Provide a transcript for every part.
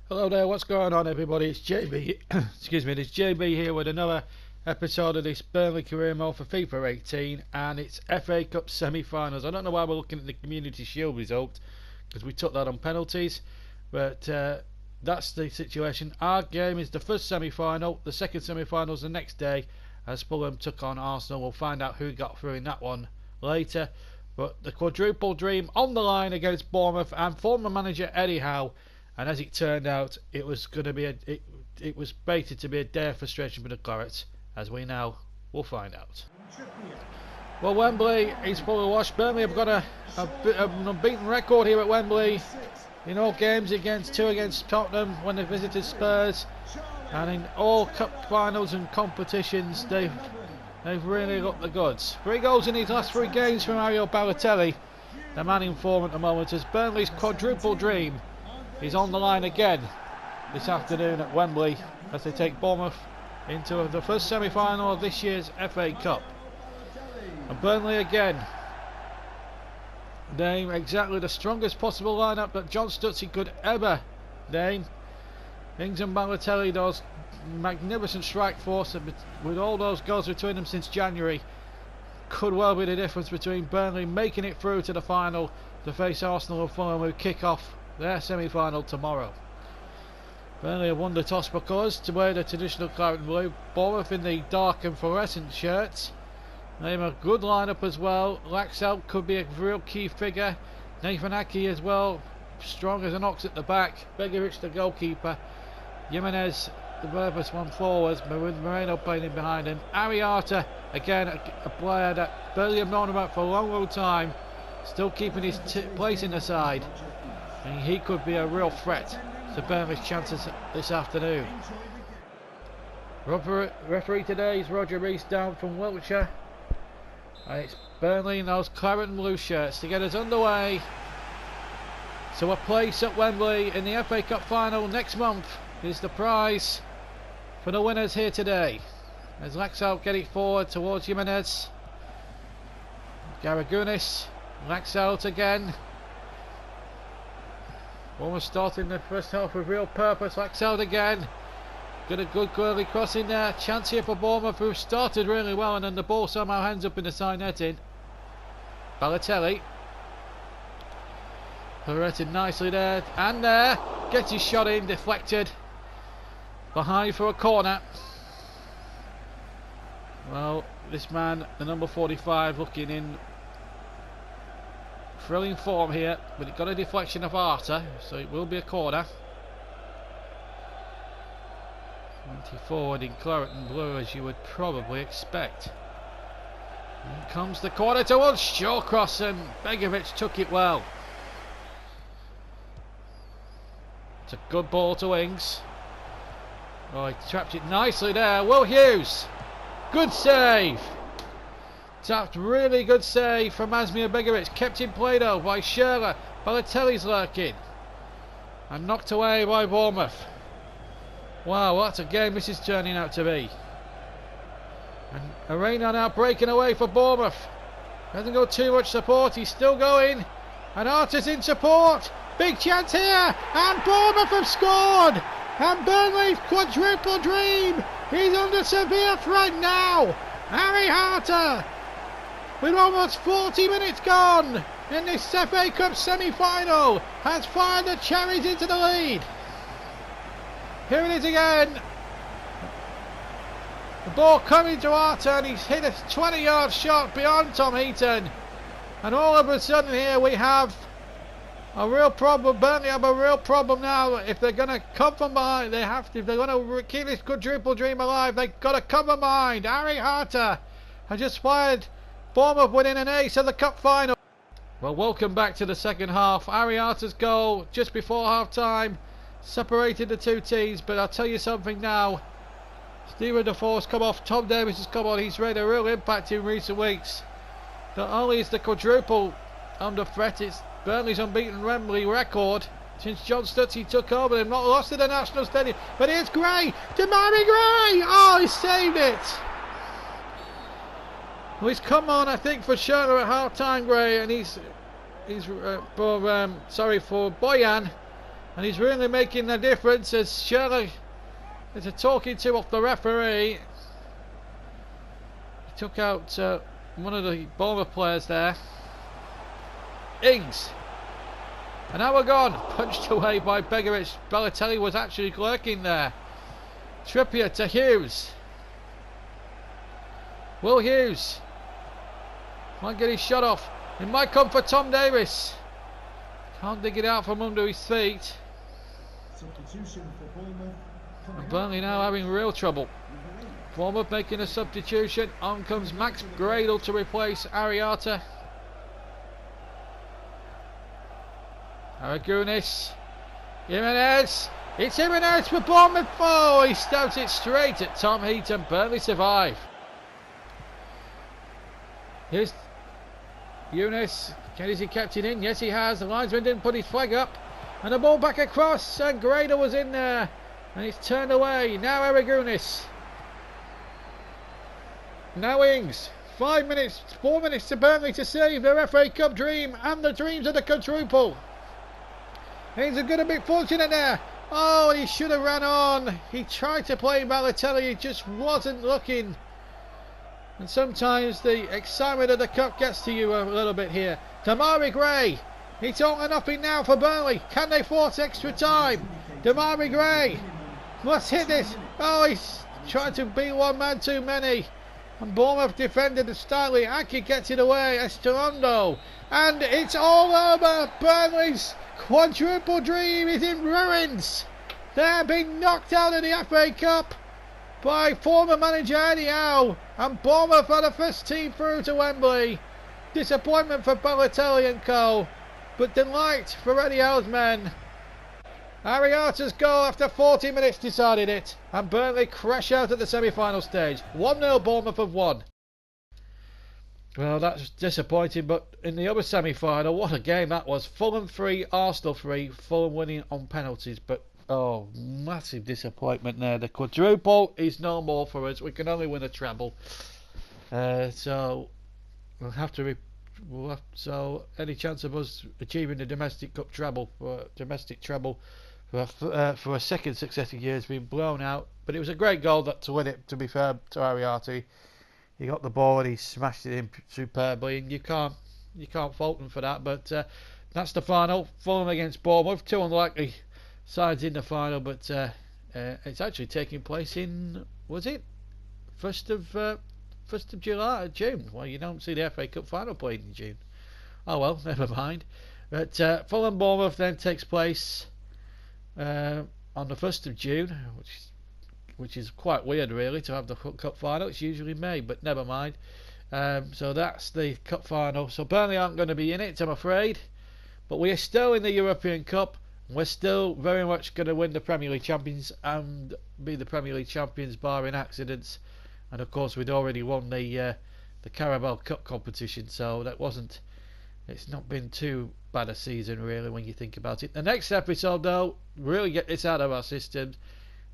Hello there, what's going on everybody? It's JB, excuse me, it's JB here with another episode of this Burnley career mode for FIFA 18, and it's FA Cup Semi-Finals. I don't know why we're looking at the Community Shield result, because we took that on penalties, but that's the situation. Our game is the first semi-final, the second semi-final is the next day, as Fulham took on Arsenal. We'll find out who got through in that one later, but the quadruple dream on the line against Bournemouth and former manager Eddie Howe. And as it turned out, it was going to be it was fated to be a day of frustration for the Clarets, as we now will find out. Well, Wembley is fully washed. Burnley have got an unbeaten record here at Wembley in all games, two against Tottenham when they visited Spurs, and in all cup finals and competitions they've really got the goods. 3 goals in his last 3 games from Mario Balotelli, the man in form at the moment, as Burnley's quadruple dream is on the line again this afternoon at Wembley as they take Bournemouth into the first semi-final of this year's FA Cup. And Burnley again name exactly the strongest possible lineup that John Stutzy could ever name. Ings and Balotelli, those magnificent strike force, with all those goals between them since January, could well be the difference between Burnley making it through to the final to face Arsenal and Fulham, who kick off their semi-final tomorrow. Burnley have won the toss for colours to wear the traditional claret and blue. Bournemouth in the dark and fluorescent shirts. They have a good lineup as well. Laxalt could be a real key figure. Nathan Aki as well, strong as an ox at the back. Begovic the goalkeeper. Jimenez the purpose one forwards, with Moreno playing in behind him. Ariata again, a player that Burnley have known about for a long time, still keeping his place in the side. And he could be a real threat to Burnley's chances this afternoon. Referee today is Roger Rees down from Wiltshire. And it's Burnley in those claret and blue shirts to get us underway to a place at Wembley in the FA Cup final next month is the prize for the winners here today. As Laxalt get it forward towards Jimenez. Garagunis, Laxalt again. Almost starting the first half with real purpose. Laxalt again. Got a good curly cross in there. Chance here for Bournemouth, who started really well, and then the ball somehow ends up in the side netting. Balotelli. Pirouetted nicely there. And there. Gets his shot in. Deflected. Behind for a corner. Well, this man, the number 45, looking in thrilling form here, but it got a deflection of Arta, so it will be a corner. 24 in claret and blue, as you would probably expect. In comes the corner towards Shawcross, and Begovic took it well. It's a good ball to Ings. Oh, he trapped it nicely there. Will Hughes, good save. Tapped, really good save from Asmir Begovic, kept in play though by Shearer. Balotelli's lurking and knocked away by Bournemouth. Wow, what a game this is turning out to be. And Arena now breaking away for Bournemouth. Hasn't got too much support, he's still going, and Arta's in support. Big chance here, and Bournemouth have scored, and Burnley's quadruple dream is under severe threat now. Harry Arta, with almost 40 minutes gone in this FA Cup semi-final, has fired the cherries into the lead. Here it is again. The ball coming to Arta, and he's hit a 20-yard shot beyond Tom Heaton. And all of a sudden here we have a real problem. Burnley have a real problem now. If they're going to come from behind, they have to. If they're going to keep this quadruple dream alive, they've got to come from behind. Harry Arta has just fired Bournemouth winning an ace of the cup final. Well, welcome back to the second half. Harry Arta's goal just before half time separated the two teams, but I'll tell you something now. Stephen Defoe's come off, Tom Davies has come on. He's made a real impact in recent weeks. Not only is the quadruple under threat, it's Burnley's unbeaten Wembley record since John Stutzy took over. They've not lost at the National Stadium. But here's Gray, Demarai Gray! Oh, he saved it! Well, he's come on, I think, for Shearer at half time, Gray, and he's for Boyan. And he's really making the difference as Shirley is a talking to off the referee. He took out one of the Bournemouth players there. Ings. And now we're gone. Punched away by Begovic. Balotelli was actually lurking there. Trippier to Hughes. Will Hughes might get his shot off. It might come for Tom Davis. Can't dig it out from under his feet. Substitution for Bournemouth. And Burnley now having real trouble. Bournemouth making a substitution. On comes Max Gradle to replace Ariata. Aragunis. Jimenez. It's Jimenez for Bournemouth. Oh, he stabs it straight at Tom Heat and Burnley survive. Here's Younes. Is he kept it in? Yes, he has. The linesman didn't put his flag up. And the ball back across. And Gradle was in there. And it's turned away. Now Aragunis. Now Ings. 4 minutes to Burnley to save their FA Cup dream and the dreams of the quadruple. Ings are going to be fortunate there. Oh, he should have ran on. He tried to play Balotelli. He just wasn't looking. And sometimes the excitement of the cup gets to you a little bit here. Damari Gray. It's all or nothing now for Burnley. Can they force extra time? Damari Gray must hit this. Oh, he's trying to beat one man too many. And Bournemouth defended stylish. Aki gets it away. Esperando. And it's all over. Burnley's quadruple dream is in ruins. They're being knocked out of the FA Cup by former manager Eddie Howe, and Bournemouth are the first team through to Wembley. Disappointment for Balotelli and co, but delight for Eddie Howe's men. Ariata's goal after 40 minutes decided it, and Burnley crash out at the semi-final stage. 1-0 Bournemouth have won. Well, that's disappointing, but in the other semi-final, what a game that was. Fulham 3, Arsenal 3, Fulham winning on penalties, but oh, massive disappointment there. The quadruple is no more for us. We can only win a treble. So we'll have to. So any chance of us achieving the domestic cup treble, for a second successive year has been blown out. But it was a great goal to win it. To be fair to Ariati, he got the ball and he smashed it in superbly, and you can't fault him for that. But that's the final. Fulham against Bournemouth. Two unlikely sides in the final, but it's actually taking place in, was it 1st of June? Well, you don't see the FA Cup final played in June. Oh well, never mind. But Fulham Bournemouth then takes place on the 1st of June, which is quite weird really to have the cup final. It's usually May, but never mind. So that's the cup final. So Burnley aren't going to be in it, I'm afraid, but we are still in the European Cup. We're still very much going to win the Premier League champions and be the Premier League champions barring accidents. And of course we'd already won the Carabao Cup competition, so it's not been too bad a season really when you think about it. The next episode though, really get this out of our system,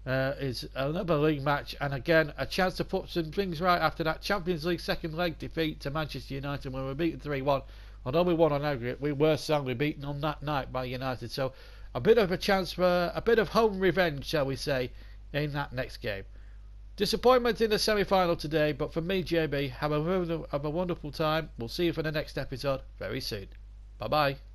is another league match, and again a chance to put some things right after that Champions League second leg defeat to Manchester United when we were beaten 3-1. Although we won on aggregate, we were soundly beaten on that night by United. So a bit of a chance for a bit of home revenge, shall we say, in that next game. Disappointment in the semi-final today, but for me, JB, have a wonderful time. We'll see you for the next episode very soon. Bye bye.